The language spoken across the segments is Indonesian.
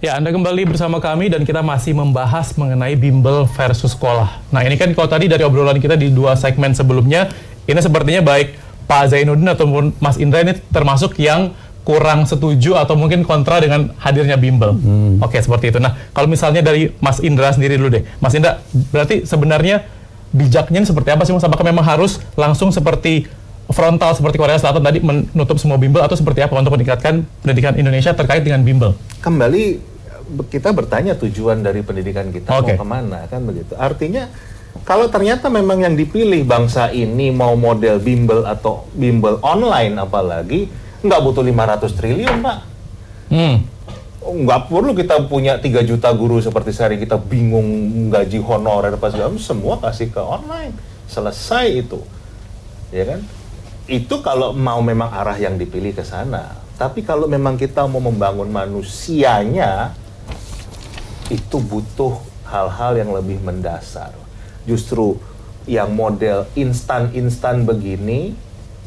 Ya, Anda kembali bersama kami dan kita masih membahas mengenai bimbel versus sekolah. Nah, ini kan kalau tadi dari obrolan kita di dua segmen sebelumnya, ini sepertinya baik Pak Zainuddin ataupun Mas Indra ini termasuk yang kurang setuju atau mungkin kontra dengan hadirnya bimbel. Oke, seperti itu. Nah, kalau misalnya dari Mas Indra sendiri dulu deh. Mas Indra, berarti sebenarnya bijaknya ini seperti apa sih Mas? Apakah memang harus langsung seperti frontal seperti Korea Selatan tadi menutup semua bimbel atau seperti apa untuk meningkatkan pendidikan Indonesia terkait dengan bimbel? Kembali kita bertanya tujuan dari pendidikan kita mau kemana, kan begitu. Artinya kalau ternyata memang yang dipilih bangsa ini mau model bimbel atau bimbel online apalagi, nggak butuh 500 triliun, Pak. Nggak perlu kita punya 3 juta guru seperti sehari kita bingung gaji honorer apa segala, semua kasih ke online. Selesai itu. Ya kan? Itu kalau mau memang arah yang dipilih ke sana. Tapi kalau memang kita mau membangun manusianya, itu butuh hal-hal yang lebih mendasar. Justru yang model instan-instan begini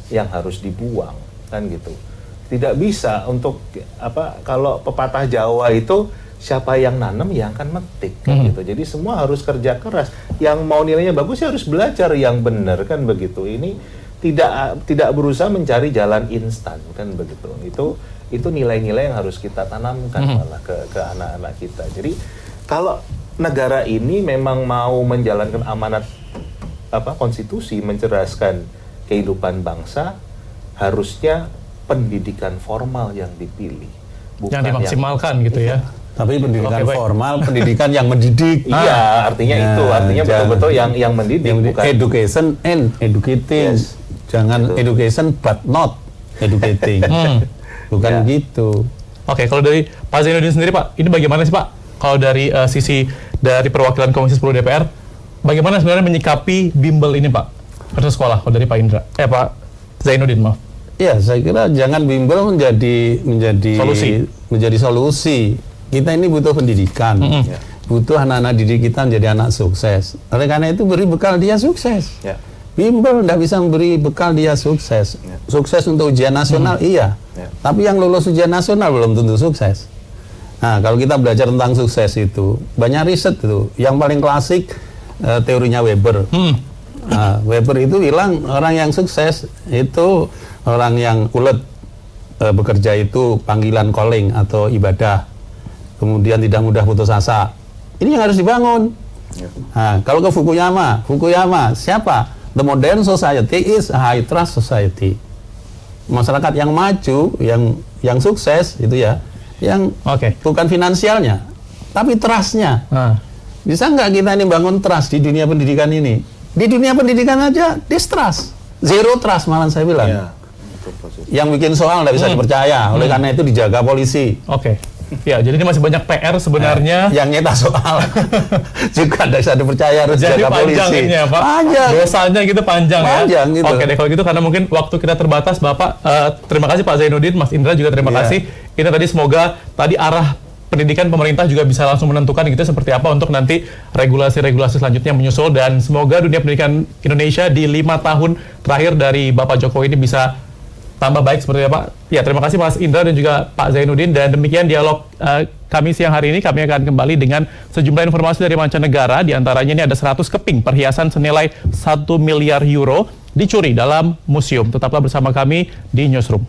yang harus dibuang, kan gitu. Tidak bisa untuk kalau pepatah Jawa itu siapa yang nanam yang akan metik, kan gitu. Jadi semua harus kerja keras. Yang mau nilainya bagus ya harus belajar yang benar, kan begitu. Ini tidak berusaha mencari jalan instan, kan begitu. Itu nilai-nilai yang harus kita tanamkan malah ke anak-anak kita. Jadi kalau negara ini memang mau menjalankan amanat konstitusi, mencerdaskan kehidupan bangsa, harusnya pendidikan formal yang dipilih, bukan yang dimaksimalkan gitu ya. Tapi pendidikan formal, pendidikan yang mendidik. Iya, artinya itu, artinya betul-betul yang mendidik, bukan education and educating. Yes. Jangan education but not educating. Bukan gitu. Oke, kalau dari Pak Zainuddin sendiri Pak, ini bagaimana sih Pak? Kalau dari sisi dari perwakilan Komisi 10 DPR, bagaimana sebenarnya menyikapi bimbel ini Pak? Versus sekolah, kalau dari Pak Indra. Pak Zainuddin, maaf. Ya, saya kira jangan bimbel menjadi solusi. Kita ini butuh pendidikan. Butuh anak-anak didik kita menjadi anak sukses. Oleh karena itu beri bekal dia sukses. Bimbel tidak bisa memberi bekal dia sukses. Sukses untuk ujian nasional, iya. Tapi yang lulus ujian nasional belum tentu sukses. Nah, kalau kita belajar tentang sukses itu, banyak riset itu. Yang paling klasik, teorinya Weber. Nah, Weber itu bilang orang yang sukses itu orang yang ulet. Bekerja itu panggilan calling atau ibadah. Kemudian tidak mudah putus asa. Ini yang harus dibangun. Nah, kalau ke Fukuyama siapa? The modern society is a high trust society. Masyarakat yang maju, yang sukses itu ya, yang bukan finansialnya, tapi trustnya. Bisa nggak kita ini bangun trust di dunia pendidikan ini? Di dunia pendidikan aja distrust, zero trust malah saya bilang. Yang bikin soal nggak bisa dipercaya, oleh karena itu dijaga polisi. Ya, jadi ini masih banyak PR sebenarnya. Yang nyetak soal juga tidak bisa dipercaya, harus jadi jaga polisi. Panjang ini ya, Pak. Panjang. Dosanya gitu panjang ya. Gitu. Oke deh, kalau gitu karena mungkin waktu kita terbatas, Bapak. Terima kasih Pak Zainuddin, Mas Indra juga terima kasih. Ini tadi semoga tadi arah pendidikan pemerintah juga bisa langsung menentukan gitu seperti apa untuk nanti regulasi-regulasi selanjutnya menyusul, dan semoga dunia pendidikan Indonesia di 5 tahun terakhir dari Bapak Jokowi ini bisa tambah baik seperti apa. Ya, terima kasih Mas Indra dan juga Pak Zainuddin, dan demikian dialog kami siang hari ini. Kami akan kembali dengan sejumlah informasi dari mancanegara. Di antaranya ini ada 100 keping perhiasan senilai 1 miliar euro dicuri dalam museum. Tetaplah bersama kami di Newsroom.